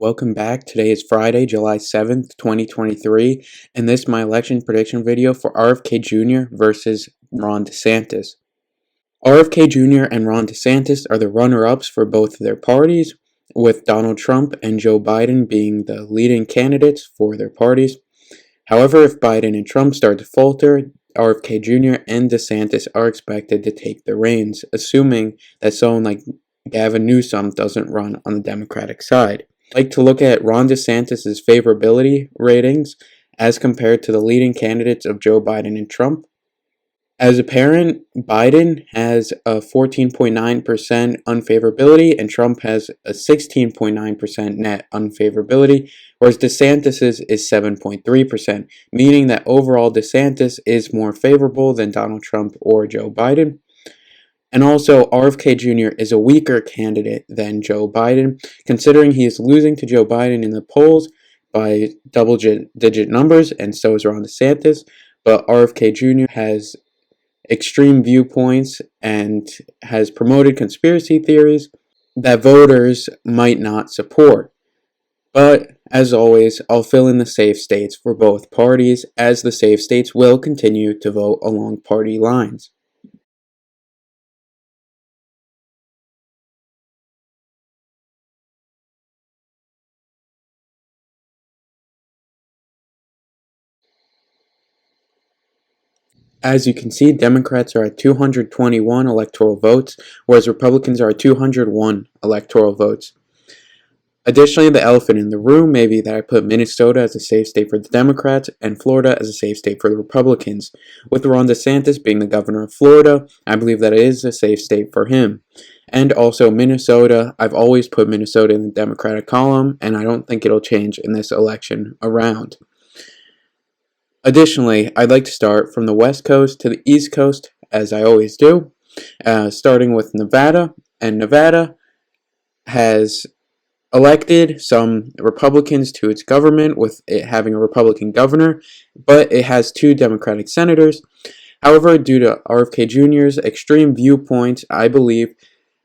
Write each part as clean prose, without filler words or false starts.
Welcome back. Today is Friday, July 7th, 2023, and this is my election prediction video for RFK Jr. versus Ron Desantis. RFK Jr. and Ron Desantis are the runner-ups for both of their parties, with Donald Trump and Joe Biden being the leading candidates for their parties. However, if Biden and Trump start to falter, RFK Jr. and DeSantis are expected to take the reins, assuming that someone like Gavin Newsom doesn't run on the Democratic side. I'd like to look at Ron DeSantis' favorability ratings as compared to the leading candidates of Joe Biden and Trump. As a parent, Biden has a 14.9% unfavorability and Trump has a 16.9% net unfavorability, whereas DeSantis' is 7.3%, meaning that overall DeSantis is more favorable than Donald Trump or Joe Biden. And also, RFK Jr. is a weaker candidate than Joe Biden, considering he is losing to Joe Biden in the polls by double-digit numbers, and so is Ron DeSantis. But RFK Jr. has extreme viewpoints and has promoted conspiracy theories that voters might not support. But, as always, I'll fill in the safe states for both parties, as the safe states will continue to vote along party lines. As you can see, Democrats are at 221 electoral votes, whereas Republicans are at 201 electoral votes. Additionally, the elephant in the room may be that I put Minnesota as a safe state for the Democrats and Florida as a safe state for the Republicans. With Ron DeSantis being the governor of Florida, I believe that it is a safe state for him. And also Minnesota, I've always put Minnesota in the Democratic column, and I don't think it'll change in this election around. Additionally, I'd like to start from the West Coast to the East Coast, as I always do, starting with Nevada. And Nevada has elected some Republicans to its government, with it having a Republican governor, but it has two Democratic senators. However, due to RFK Jr.'s extreme viewpoints, I believe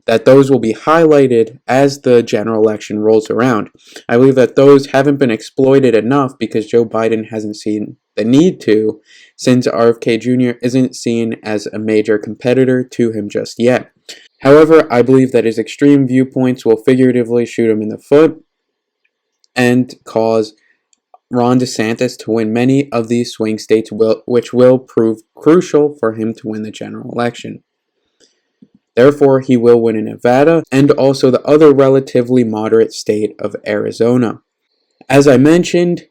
that those will be highlighted as the general election rolls around. I believe that those haven't been exploited enough because Joe Biden hasn't seen the need to, since RFK Jr. isn't seen as a major competitor to him just yet. However, I believe that his extreme viewpoints will figuratively shoot him in the foot and cause Ron DeSantis to win many of these swing states, which will prove crucial for him to win the general election. Therefore, he will win in Nevada and also the other relatively moderate state of Arizona. As I mentioned,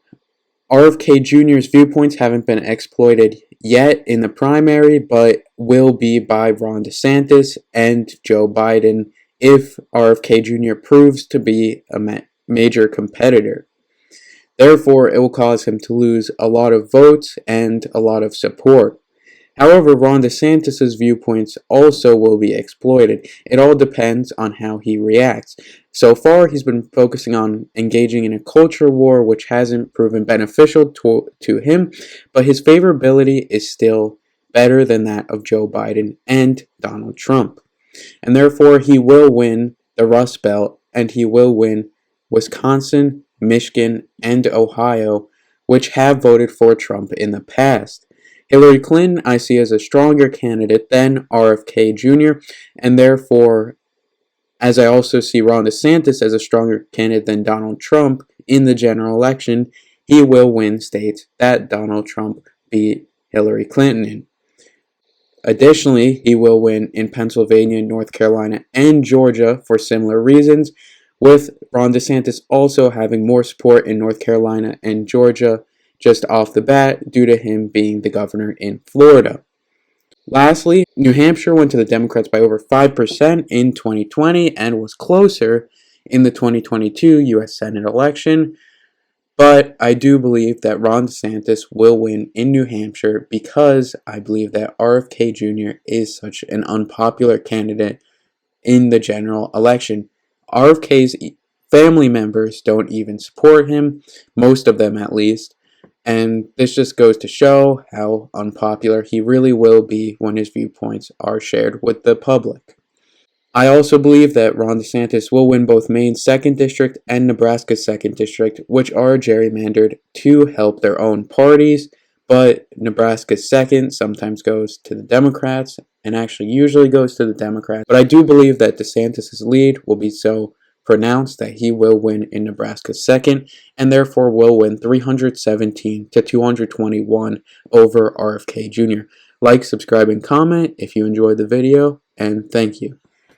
RFK Jr.'s viewpoints haven't been exploited yet in the primary, but will be by Ron DeSantis and Joe Biden if RFK Jr. proves to be a major competitor. Therefore, it will cause him to lose a lot of votes and a lot of support. However, Ron DeSantis' viewpoints also will be exploited. It all depends on how he reacts. So far, he's been focusing on engaging in a culture war, which hasn't proven beneficial to him, but his favorability is still better than that of Joe Biden and Donald Trump. And therefore, he will win the Rust Belt, and he will win Wisconsin, Michigan, and Ohio, which have voted for Trump in the past. Hillary Clinton I see as a stronger candidate than RFK Jr., and therefore, as I also see Ron DeSantis as a stronger candidate than Donald Trump in the general election, he will win states that Donald Trump beat Hillary Clinton in. Additionally, he will win in Pennsylvania, North Carolina, and Georgia for similar reasons, with Ron DeSantis also having more support in North Carolina and Georgia just off the bat due to him being the governor in Florida. Lastly, New Hampshire went to the Democrats by over 5% in 2020 and was closer in the 2022 U.S. Senate election, but I do believe that Ron DeSantis will win in New Hampshire because I believe that RFK Jr. is such an unpopular candidate in the general election. RFK's family members don't even support him, most of them at least, and this just goes to show how unpopular he really will be when his viewpoints are shared with the public. I also believe that Ron DeSantis will win both Maine's 2nd District and Nebraska's 2nd District, which are gerrymandered to help their own parties, but Nebraska's 2nd sometimes goes to the Democrats, and actually usually goes to the Democrats. But I do believe that DeSantis' lead will be so pronounced that he will win in Nebraska's 2nd, and therefore will win 317 to 221 over RFK Jr. Like, subscribe, and comment if you enjoyed the video, and thank you.